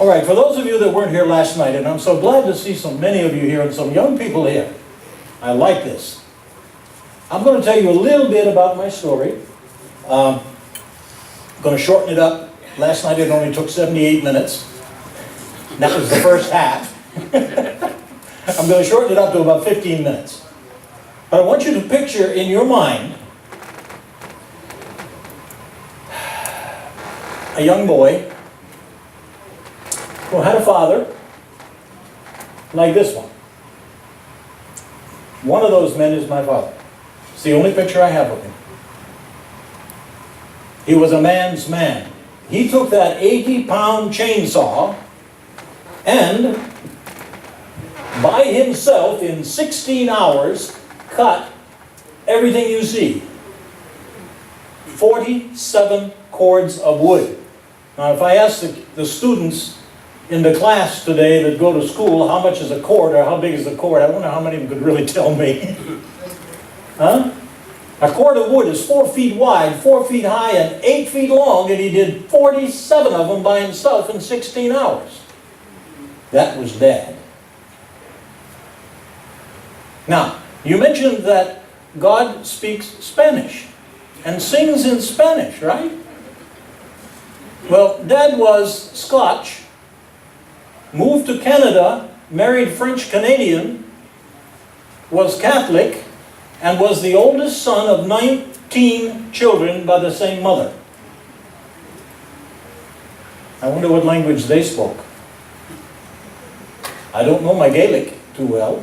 All right, for those of you that weren't here last night, and I'm so glad to see so many of you here and some young people here. I like this. I'm going to tell you a little bit about my story. I'm going to shorten it up. Last night it only took 78 minutes. That was the first half. I'm going to shorten it up to about 15 minutes. But I want you to picture in your mind a young boy who had a father like this one. One of those men is my father. It's the only picture I have of him. He was a man's man. He took that 80-pound chainsaw and by himself in 16 hours cut everything you see. 47 cords of wood. Now if I ask the students in the class today that go to school how much is a cord or how big is a cord, I wonder how many of them could really tell me. Huh? A cord of wood is 4 feet wide, 4 feet high, and 8 feet long, and he did 47 of them by himself in 16 hours. That was Dad. Now, you mentioned that God speaks Spanish and sings in Spanish, right? Well, Dad was Scotch, moved to Canada, married French-Canadian, was Catholic, and was the oldest son of 19 children by the same mother. I wonder what language they spoke. I don't know my Gaelic too well,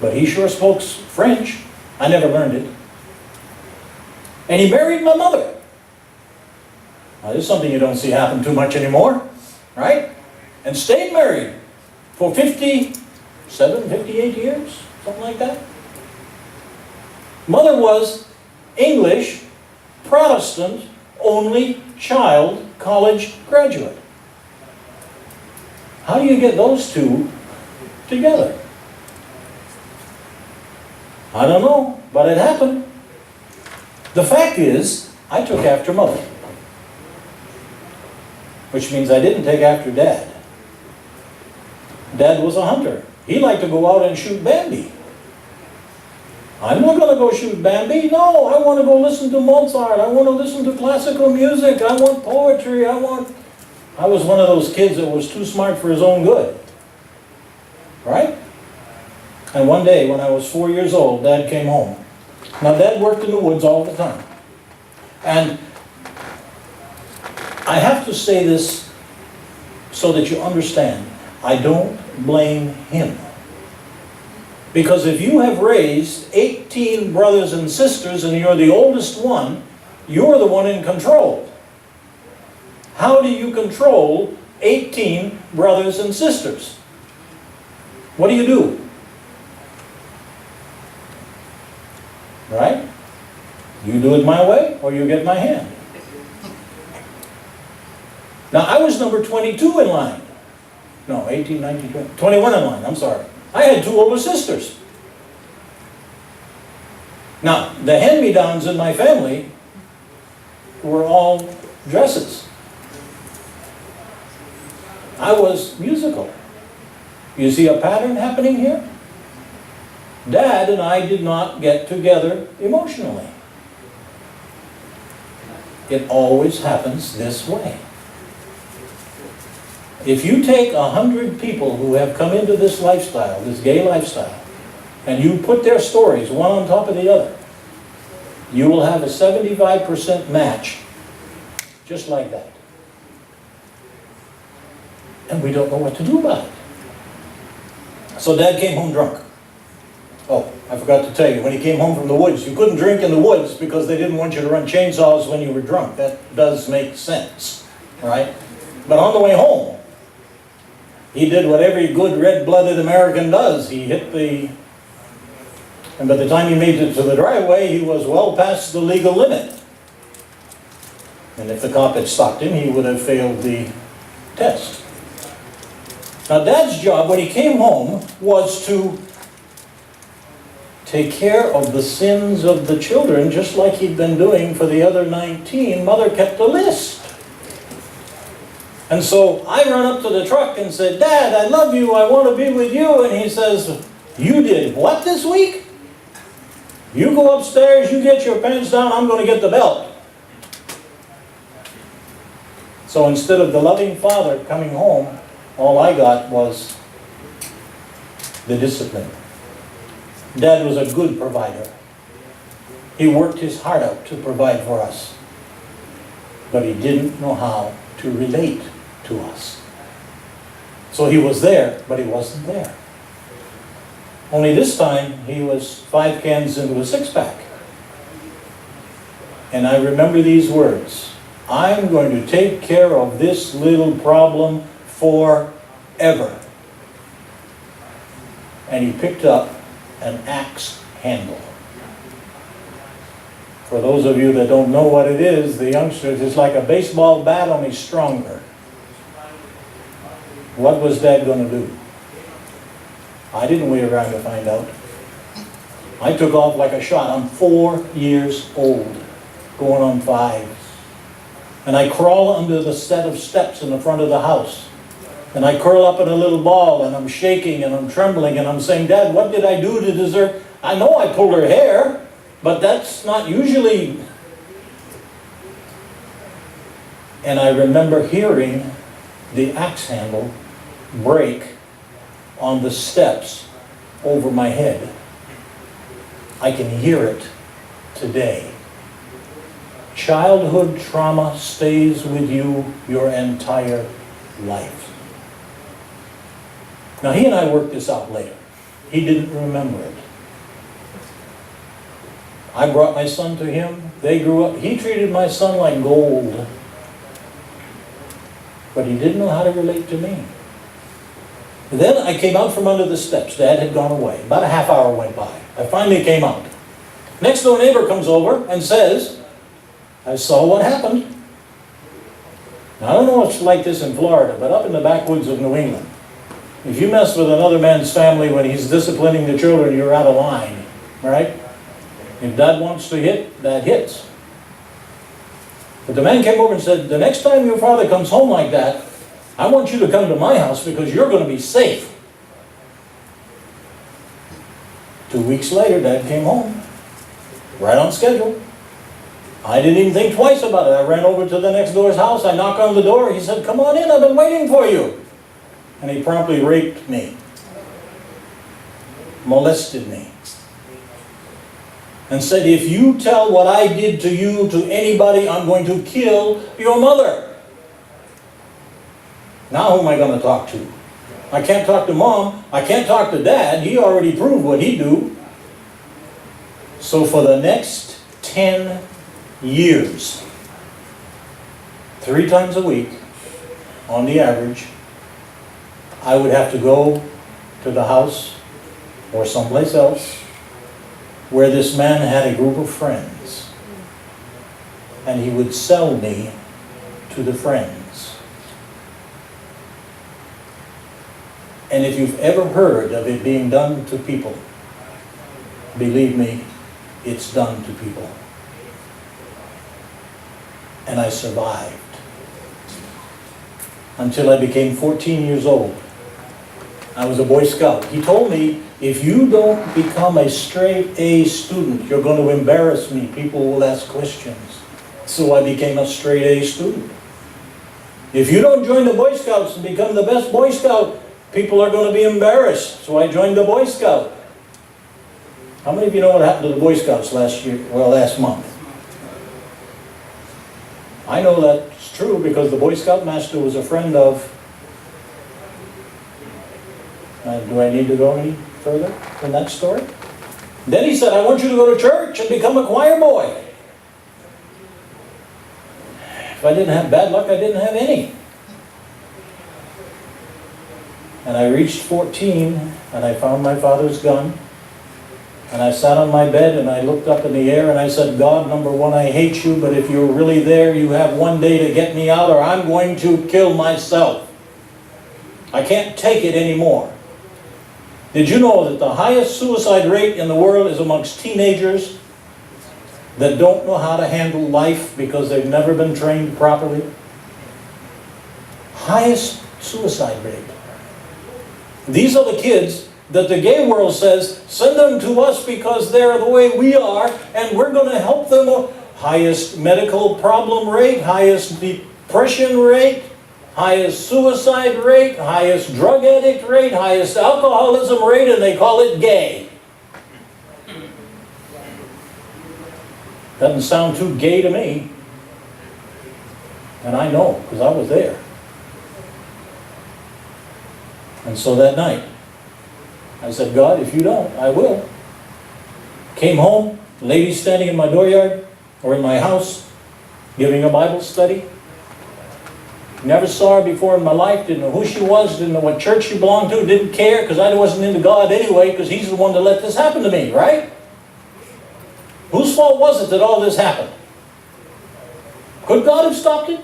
but he sure spoke French. I never learned it. And he married my mother. Now, this is something you don't see happen too much anymore, right? And stayed married for 57, 58 years, something like that. Mother was English, Protestant, only child, college graduate. How do you get those two together? I don't know, but it happened. The fact is, I took after Mother. Which means I didn't take after Dad. Dad was a hunter. He liked to go out and shoot Bambi. I'm not going to go shoot Bambi. No, I want to go listen to Mozart. I want to listen to classical music. I want poetry. I was one of those kids that was too smart for his own good. Right? And one day when I was 4 years old, Dad came home. Now, Dad worked in the woods all the time. And I have to say this so that you understand. I don't blame him. Because if you have raised 18 brothers and sisters and you're the oldest one, you're the one in control. How do you control 18 brothers and sisters? What do you do? Right? You do it my way or you get my hand. Now I was number 22 in line. No, 18, 19, 20, 21 in line, I'm sorry. I had 2 older sisters. Now, the hand-me-downs in my family were all dresses. I was musical. You see a pattern happening here? Dad and I did not get together emotionally. It always happens this way. If you take 100 people who have come into this lifestyle, this gay lifestyle, and you put their stories one on top of the other, you will have a 75% match, just like that. And we don't know what to do about it. So Dad came home drunk. Oh, I forgot to tell you, when he came home from the woods, you couldn't drink in the woods because they didn't want you to run chainsaws when you were drunk. That does make sense, right? But on the way home, he did what every good red-blooded American does. He hit the... And by the time he made it to the driveway, he was well past the legal limit. And if the cop had stopped him, he would have failed the test. Now, Dad's job when he came home was to take care of the sins of the children, just like he'd been doing for the other 19. Mother kept a list. And so I run up to the truck and said, Dad, I love you, I want to be with you. And he says, you did what this week? You go upstairs, you get your pants down, I'm going to get the belt. So instead of the loving father coming home, all I got was the discipline. Dad was a good provider. He worked his heart out to provide for us. But he didn't know how to relate to us. So he was there, but he wasn't there. Only this time, he was 5 cans into a 6-pack. And I remember these words, I'm going to take care of this little problem forever. And he picked up an axe handle. For those of you that don't know what it is, the youngsters, it's like a baseball bat, only stronger. What was Dad going to do? I didn't wait around to find out. I took off like a shot. I'm 4 years old, going on 5. And I crawl under the set of steps in the front of the house. And I curl up in a little ball, and I'm shaking, and I'm trembling, and I'm saying, Dad, what did I do to deserve? I know I pulled her hair, but that's not usually. And I remember hearing the axe handle break on the steps over my head. I can hear it today. Childhood trauma stays with you your entire life. Now, he and I worked this out later. He didn't remember it. I brought my son to him. They grew up. He treated my son like gold. But he didn't know how to relate to me. Then I came out from under the steps. Dad had gone away. About a half hour went by. I finally came out. Next door neighbor comes over and says, I saw what happened. Now, I don't know what's like this in Florida, but up in the backwoods of New England, if you mess with another man's family when he's disciplining the children, you're out of line, right? If Dad wants to hit, Dad hits. But the man came over and said, the next time your father comes home like that, I want you to come to my house because you're going to be safe. 2 weeks later, Dad came home. Right on schedule. I didn't even think twice about it. I ran over to the next door's house. I knocked on the door. He said, come on in, I've been waiting for you. And he promptly raped me. Molested me. And said, if you tell what I did to you to anybody, I'm going to kill your mother. Now who am I going to talk to? I can't talk to Mom. I can't talk to Dad. He already proved what he'd do. So for the next 10 years, 3 times a week, on the average, I would have to go to the house or someplace else where this man had a group of friends, and he would sell me to the friends. And if you've ever heard of it being done to people, believe me, it's done to people. And I survived until I became 14 years old. I was a Boy Scout. He told me, if you don't become a straight A student, you're going to embarrass me. People will ask questions. So I became a straight A student. If you don't join the Boy Scouts and become the best Boy Scout, people are going to be embarrassed. So I joined the Boy Scout. How many of you know what happened to the Boy Scouts last month? I know that's true because the Boy Scout master was a friend of. Do I need to go any further in that story? Then he said, I want you to go to church and become a choir boy. If I didn't have bad luck, I didn't have any. And I reached 14 and I found my father's gun. And I sat on my bed and I looked up in the air and I said, God, number one, I hate you, but if you're really there, you have one day to get me out or I'm going to kill myself. I can't take it anymore. Did you know that the highest suicide rate in the world is amongst teenagers that don't know how to handle life because they've never been trained properly? highest suicide rate. These are the kids that the gay world says, send them to us because they're the way we are, and we're going to help them. Highest medical problem rate, highest depression rate, highest suicide rate, highest drug addict rate, highest alcoholism rate, and they call it gay. Doesn't sound too gay to me. And I know, because I was there. And so that night, I said, God, if you don't, I will. Came home, lady standing in my dooryard, or in my house, giving a Bible study. Never saw her before in my life, didn't know who she was, didn't know what church she belonged to, didn't care, because I wasn't into God anyway, because He's the one that let this happen to me, right? Whose fault was it that all this happened? Could God have stopped it?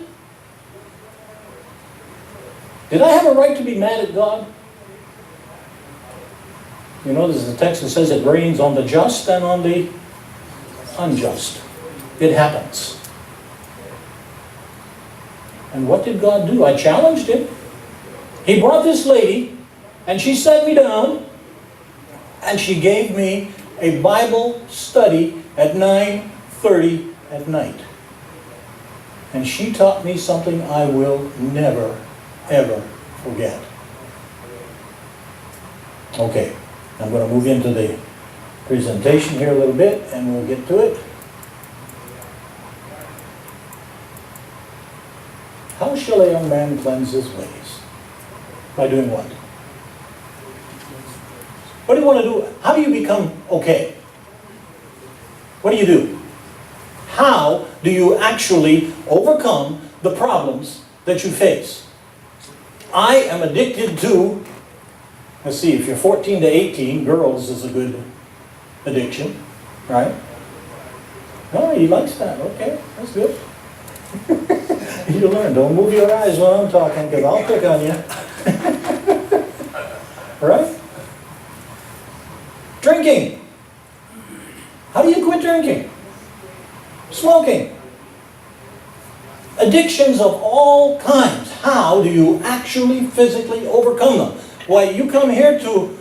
Did I have a right to be mad at God? You know, there's a text that says it rains on the just and on the unjust. It happens. And what did God do? I challenged Him. He brought this lady, and she sat me down, and she gave me a Bible study at 9:30 at night. And she taught me something I will never, ever forget. Okay, I'm going to move into the presentation here a little bit, and we'll get to it. How shall a young man cleanse his ways? By doing what? What do you want to do? How do you become okay? What do you do? How do you actually overcome the problems that you face? I am addicted to, let's see, if you're 14 to 18, girls is a good addiction, right? Oh, he likes that. Okay, that's good. You learn. Don't move your eyes when I'm talking, because I'll pick on you. Right? Drinking. How do you quit drinking? Smoking. Addictions of all kinds. How do you actually physically overcome them? Why, you come here to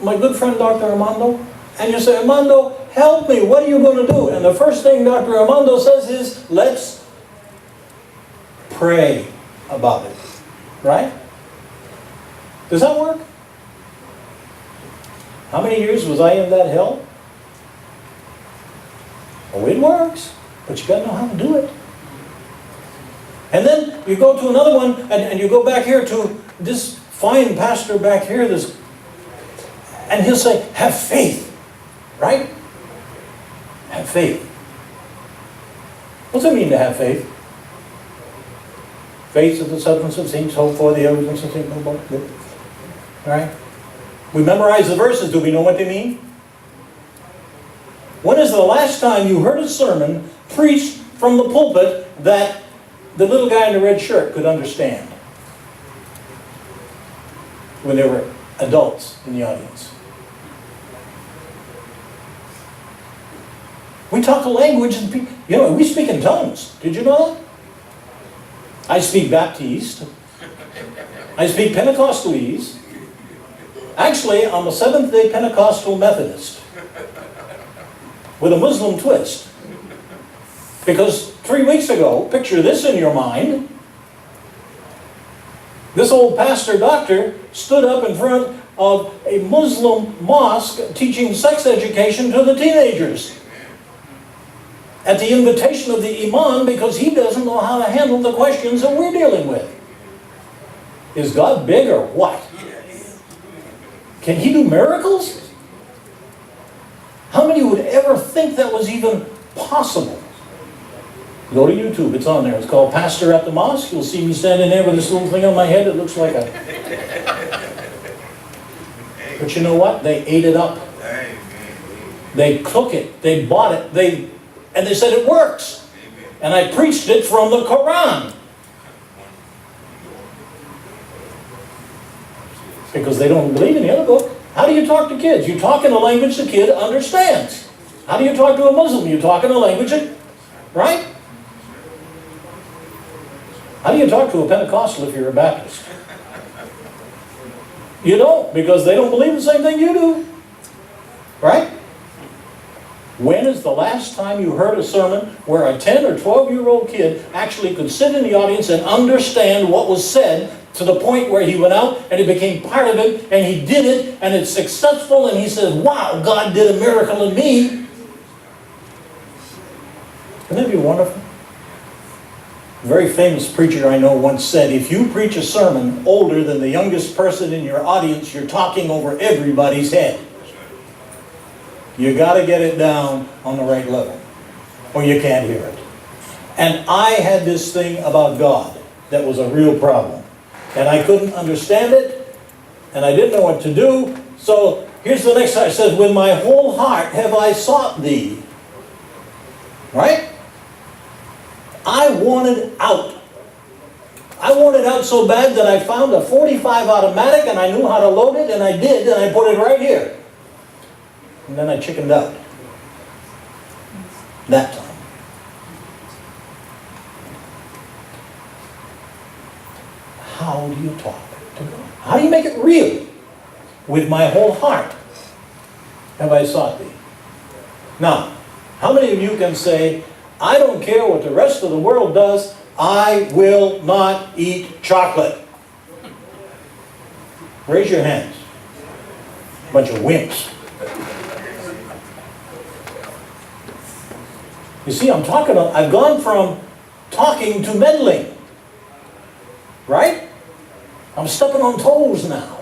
my good friend Dr. Armando, and you say, Armando, help me. What are you going to do? And the first thing Dr. Armando says is, let's pray about it. Right? Does that work? How many years was I in that hell? Oh, it works. But you got to know how to do it. And then you go to another one, and you go back here to this fine pastor back here, and he'll say, have faith. Right? Have faith. What's it mean to have faith? Faith is the substance of things hoped for, the evidence of things not seen. Right? We memorize the verses. Do we know what they mean? When is the last time you heard a sermon preached from the pulpit that the little guy in the red shirt could understand? When there were adults in the audience. We talk a language, and we speak in tongues. Did you know that? I speak Baptiste. I speak Pentecostalese. Actually, I'm a Seventh-day Pentecostal Methodist with a Muslim twist. Because 3 weeks ago, picture this in your mind, this old pastor doctor stood up in front of a Muslim mosque teaching sex education to the teenagers at the invitation of the imam, because he doesn't know how to handle the questions that we're dealing with. Is God big or what? Can He do miracles? How many would ever think that was even possible? Go to YouTube, it's on there. It's called Pastor at the Mosque. You'll see me standing there with this little thing on my head that looks like a... But you know what? They ate it up. They cook it. They bought it. And they said it works. And I preached it from the Quran. Because they don't believe in the other book. How do you talk to kids? You talk in a language the kid understands. How do you talk to a Muslim? You talk in a language that, right? How do you talk to a Pentecostal if you're a Baptist? You don't, because they don't believe the same thing you do. Right? When is the last time you heard a sermon where a 10 or 12-year-old kid actually could sit in the audience and understand what was said to the point where he went out and it became part of him and he did it and it's successful and he says, wow, God did a miracle in me. Wouldn't that be wonderful? A very famous preacher I know once said, if you preach a sermon older than the youngest person in your audience, you're talking over everybody's head. You got to get it down on the right level, or you can't hear it. And I had this thing about God that was a real problem. And I couldn't understand it, and I didn't know what to do. So here's the next time. It says, with my whole heart have I sought thee. Right? I wanted out. I wanted out so bad that I found a .45 automatic, and I knew how to load it, and I did, and I put it right here. And then I chickened out. That time. How do you talk to God? How do you make it real? With my whole heart have I sought thee. Now, how many of you can say, I don't care what the rest of the world does, I will not eat chocolate? Raise your hands. Bunch of wimps. You see, I've gone from talking to meddling. Right? I'm stepping on toes now.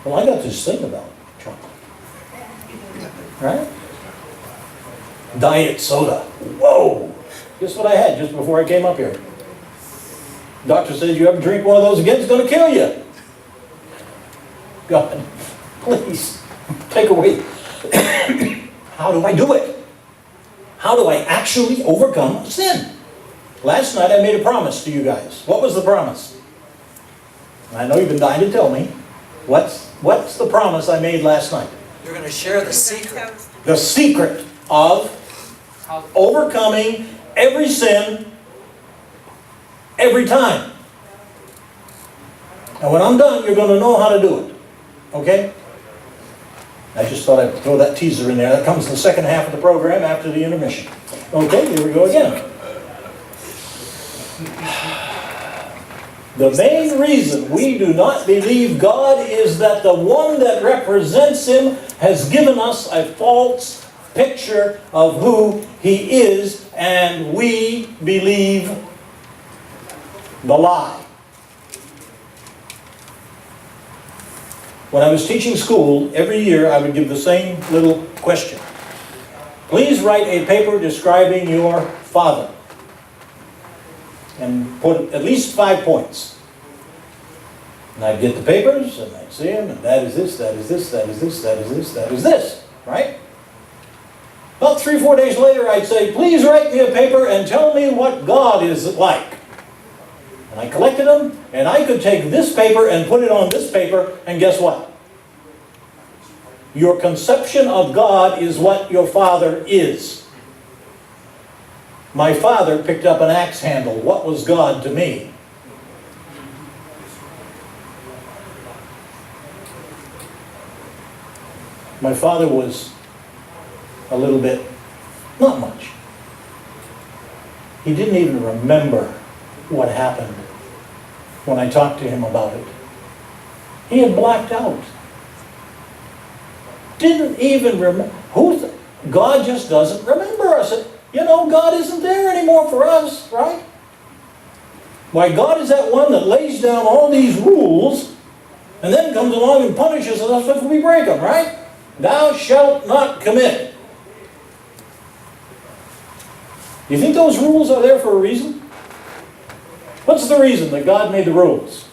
Well, I got this thing about chocolate. Right? Diet soda. Whoa! Guess what I had just before I came up here? Doctor says you ever drink one of those again, it's going to kill you. God, please, take away. How do I do it? How do I actually overcome sin? Last night I made a promise to you guys. What was the promise? I know you've been dying to tell me. What's the promise I made last night? You're going to share the secret. The secret of overcoming every sin every time. And when I'm done, you're going to know how to do it. Okay? I just thought I'd throw that teaser in there. That comes in the second half of the program after the intermission. Okay, here we go again. The main reason we do not believe God is that the one that represents Him has given us a false picture of who He is, and we believe the lie. When I was teaching school, every year I would give the same little question. Please write a paper describing your father. And put at least 5 points. And I'd get the papers, and I'd see them, and that is this, that is this, that is this, that is this, that is this. Right? About 3 or 4 days later, I'd say, please write me a paper and tell me what God is like. And I collected them, and I could take this paper and put it on this paper, and guess what? Your conception of God is what your father is. My father picked up an axe handle. What was God to me? My father was a little bit, not much. He didn't even remember what happened when I talked to him about it. He had blacked out. Didn't even remember. God just doesn't remember us. You know, God isn't there anymore for us, right? Why, God is that one that lays down all these rules and then comes along and punishes us if we break them, right? Thou shalt not commit. Do you think those rules are there for a reason? What's the reason that God made the rules?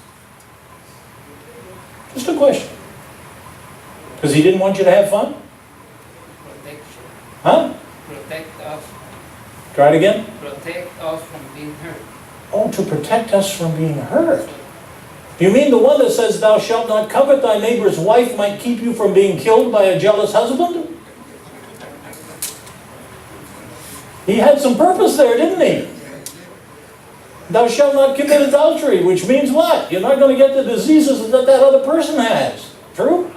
Just a question. Because He didn't want you to have fun? Protection. Huh? Protect us. Try it again. Protect us from being hurt. Oh, to protect us from being hurt. You mean the one that says, thou shalt not covet thy neighbor's wife might keep you from being killed by a jealous husband? He had some purpose there, didn't he? Thou shalt not commit adultery, which means what? You're not going to get the diseases that that other person has. True?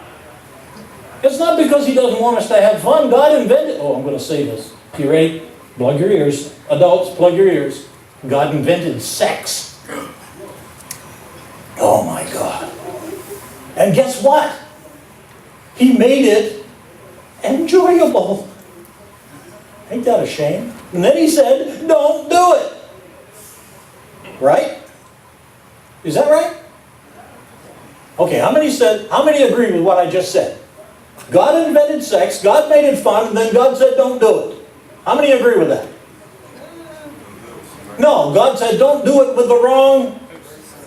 It's not because he doesn't want us to have fun. God invented... Oh, I'm going to say this. You ready? Plug your ears. Adults, plug your ears. God invented sex. Oh my God. And guess what? He made it enjoyable. Ain't that a shame? And then he said, don't do it. Right? Is that right? Okay, how many agree with what I just said? God invented sex, God made it fun, and then God said don't do it. How many agree with that? No, God said don't do it with the wrong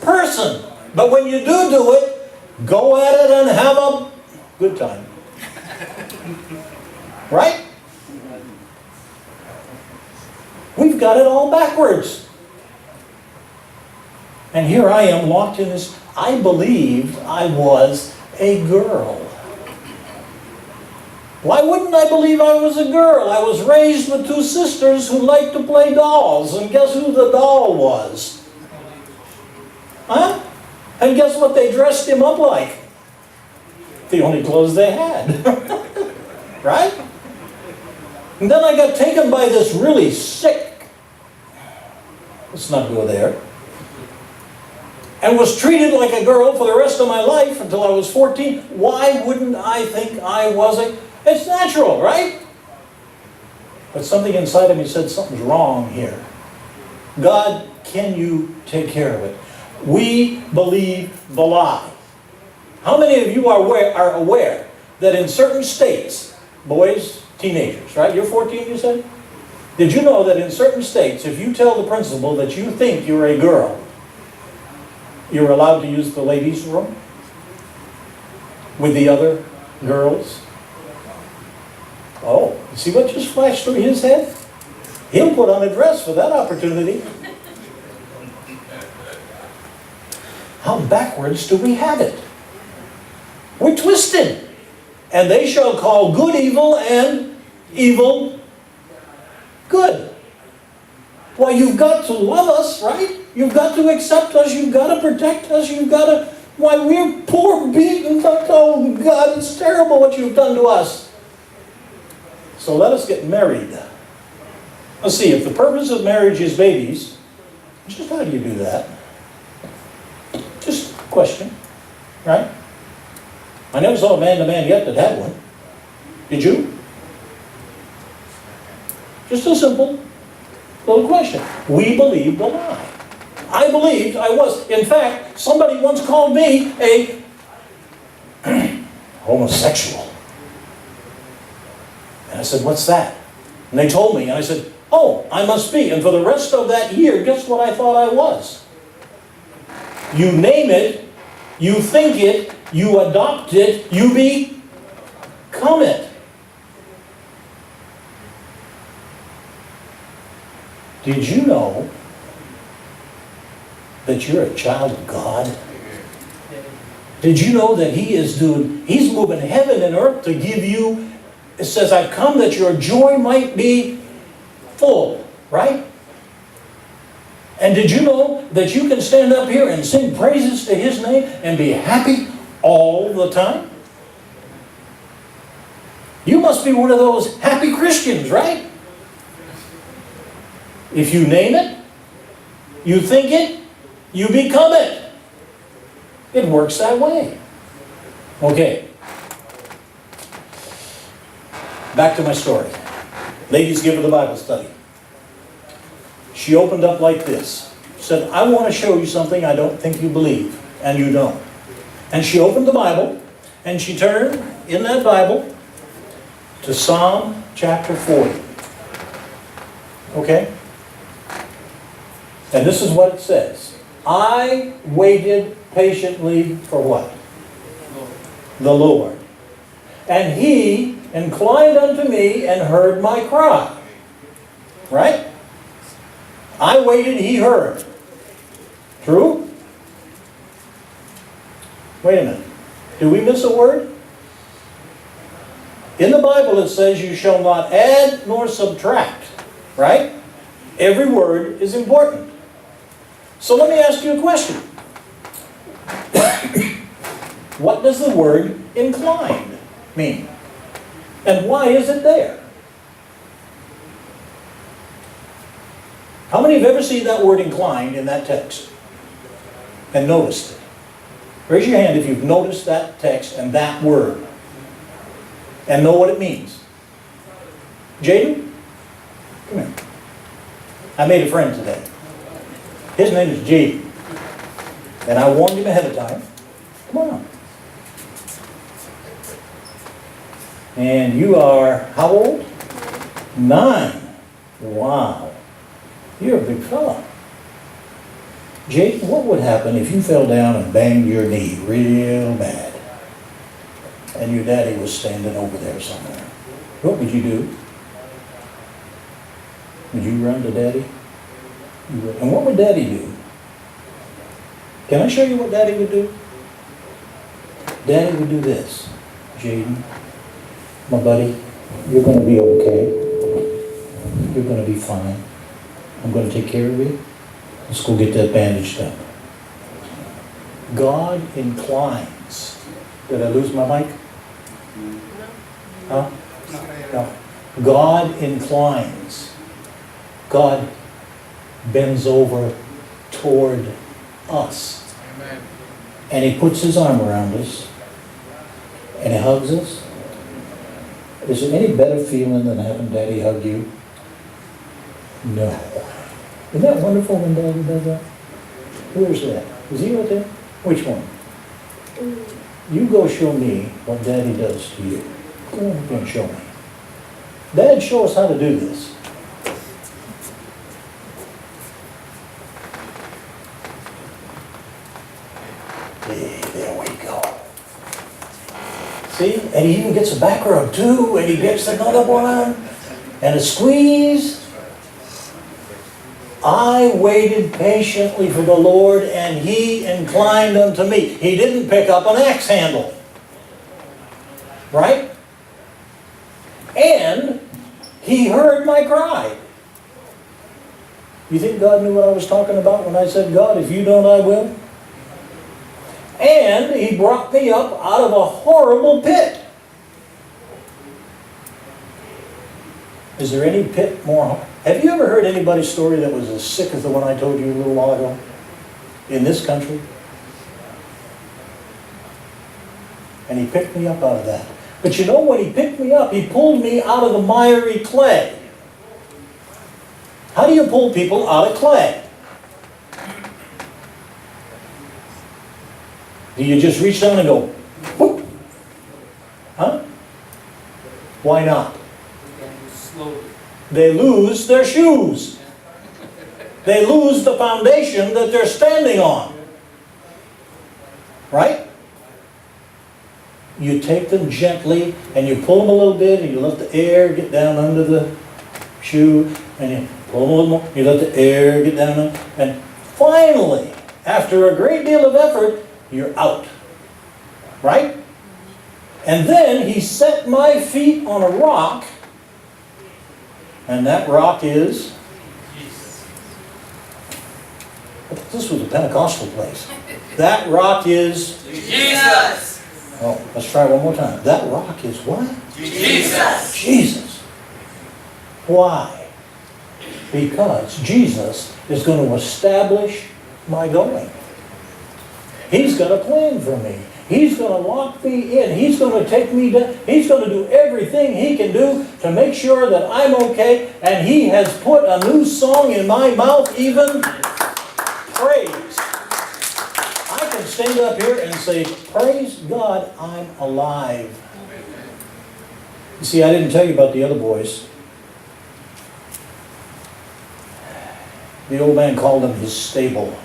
person. But when you do it, go at it and have a good time. Right? We've got it all backwards. And here I am locked in this. I believed I was a girl. Why wouldn't I believe I was a girl? I was raised with two sisters who liked to play dolls. And guess who the doll was? Huh? And guess what they dressed him up like? The only clothes they had. Right? And then I got taken by this really sick, let's not go there, and was treated like a girl for the rest of my life until I was 14. Why wouldn't I think I was a... It's natural, right? But something inside of me said something's wrong here. God, can you take care of it? We believe the lie. How many of you are aware that in certain states, boys, teenagers, right? You're 14, you said? Did you know that in certain states, if you tell the principal that you think you're a girl, you're allowed to use the ladies' room with the other girls? Oh, you see what just flashed through his head? He'll put on a dress for that opportunity. How backwards do we have it? We're twisted. And they shall call good evil and evil good. Why, you've got to love us, right? You've got to accept us. You've got to protect us. You've got to... Why, we're poor, beaten. Oh, God, it's terrible what you've done to us. So let us get married. Let's see, if the purpose of marriage is babies, just how do you do that? Just a question, right? I never saw a man-to-man yet that had one. Did you? Just a simple little question. We believed a lie. I believed I was. In fact, somebody once called me a homosexual. And I said, what's that? And they told me, and I said, oh, I must be. And for the rest of that year, guess what I thought I was? You name it, you think it, you adopt it, you become it. Did you know that you're a child of God? Did you know that He's moving heaven and earth to give you, it says, I've come that your joy might be full, right? And did you know that you can stand up here and sing praises to His name and be happy all the time? You must be one of those happy Christians, right? If you name it, you think it, you become it. It works that way. Okay. Back to my story. Ladies, give her the Bible study. She opened up like this. Said, I want to show you something I don't think you believe. And you don't. And she opened the Bible, and she turned in that Bible to Psalm chapter 40. Okay? And this is what it says. I waited patiently for what? The Lord. And He inclined unto me and heard my cry. Right? I waited, He heard. True? Wait a minute. Did we miss a word? In the Bible it says you shall not add nor subtract. Right? Every word is important. So let me ask you a question. What does the word inclined mean? And why is it there? How many have ever seen that word inclined in that text? And noticed it? Raise your hand if you've noticed that text and that word. And know what it means. Jaden? Come here. I made a friend today. His name is Jaden. And I warned him ahead of time. Come on. And you are how old? 9. Wow. You're a big fella. Jaden, what would happen if you fell down and banged your knee real bad? And your daddy was standing over there somewhere. What would you do? Would you run to daddy? You would. And what would daddy do? Can I show you what daddy would do? Daddy would do this. Jaden, my buddy, you're going to be okay. You're going to be fine. I'm going to take care of you. Let's go get that bandaged up. God inclines. Did I lose my mic? Huh? No. God inclines. God bends over toward us. Amen. And He puts His arm around us. And He hugs us. Is there any better feeling than having Daddy hug you? No. Isn't that wonderful when Daddy does that? Where's that? Is he right there? Which one? You go show me what Daddy does to you. Go on and show me. Dad, show us how to do this. Hey, there we go. See? And he even gets a back rub too, and he gets another one, and a squeeze. I waited patiently for the Lord, and He inclined unto me. He didn't pick up an axe handle. Right? And He heard my cry. You think God knew what I was talking about when I said, God, if you don't, I will? And He brought me up out of a horrible pit. Is there any pit more? Have you ever heard anybody's story that was as sick as the one I told you a little while ago? In this country? And He picked me up out of that. But you know, when He picked me up, He pulled me out of the miry clay. How do you pull people out of clay? Do you just reach down and go, whoop? Huh? Why not? Slowly. They lose their shoes. They lose the foundation that they're standing on. Right? You take them gently and you pull them a little bit and you let the air get down under the shoe and you pull them a little more, you let the air get down under, and finally, after a great deal of effort, you're out. Right? And then He set my feet on a rock. And that rock is? Jesus. This was a Pentecostal place. That rock is? Jesus. Oh, let's try one more time. That rock is what? Jesus. Jesus. Why? Because Jesus is going to establish my going. He's got a plan for me. He's going to lock me in. He's going to take me down. He's going to do everything He can do to make sure that I'm okay. And He has put a new song in my mouth, even praise. I can stand up here and say, praise God, I'm alive. You see, I didn't tell you about the other boys. The old man called them His stable.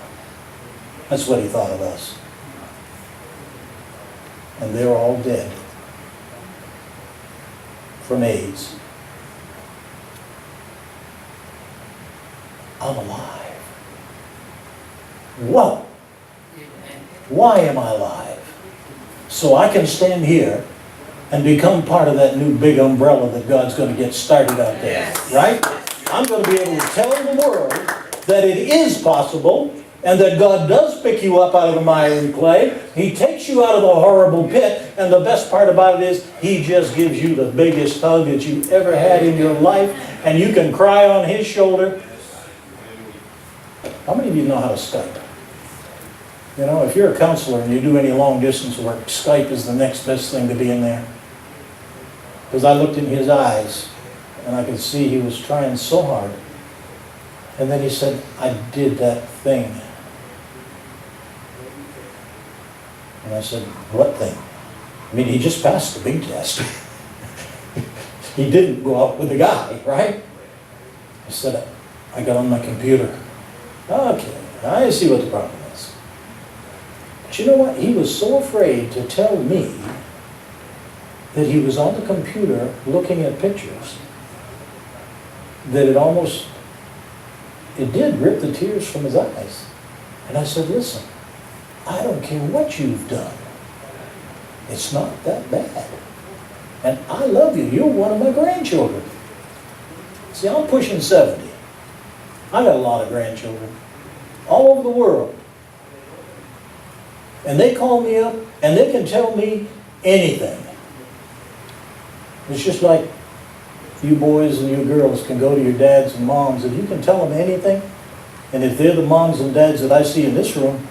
That's what he thought of us. And they're all dead from AIDS. I'm alive. Whoa! Amen. Why am I alive? So I can stand here and become part of that new big umbrella that God's going to get started out there. Yes. Right? I'm going to be able to tell the world that it is possible and that God does pick you up out of the miry clay. He takes you out of the horrible pit, and the best part about it is He just gives you the biggest hug that you ever had in your life, and you can cry on His shoulder. How many of you know how to Skype? You know, if you're a counselor and you do any long distance work, Skype is the next best thing to be in there. Because I looked in his eyes and I could see he was trying so hard. And then he said, I did that thing. And I said, what thing? I mean, he just passed the big test. He didn't go out with the guy, right? I said, I got on my computer. Okay, I see what the problem is. But you know what? He was so afraid to tell me that he was on the computer looking at pictures that it did rip the tears from his eyes. And I said, listen, I don't care what you've done. It's not that bad. And I love you. You're one of my grandchildren. See, I'm pushing 70. I got a lot of grandchildren all over the world. And they call me up and they can tell me anything. It's just like you boys and you girls can go to your dads and moms and you can tell them anything. And if they're the moms and dads that I see in this room,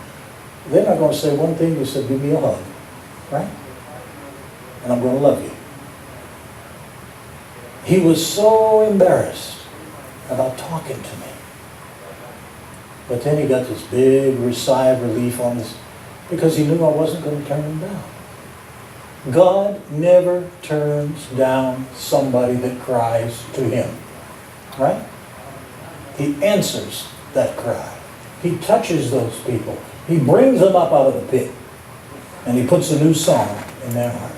they're not going to say one thing. They said, give me a hug. Right? And I'm going to love you. He was so embarrassed about talking to me. But then he got this big sigh of relief on this because he knew I wasn't going to turn him down. God never turns down somebody that cries to Him. Right? He answers that cry. He touches those people. He brings them up out of the pit. And He puts a new song in their heart.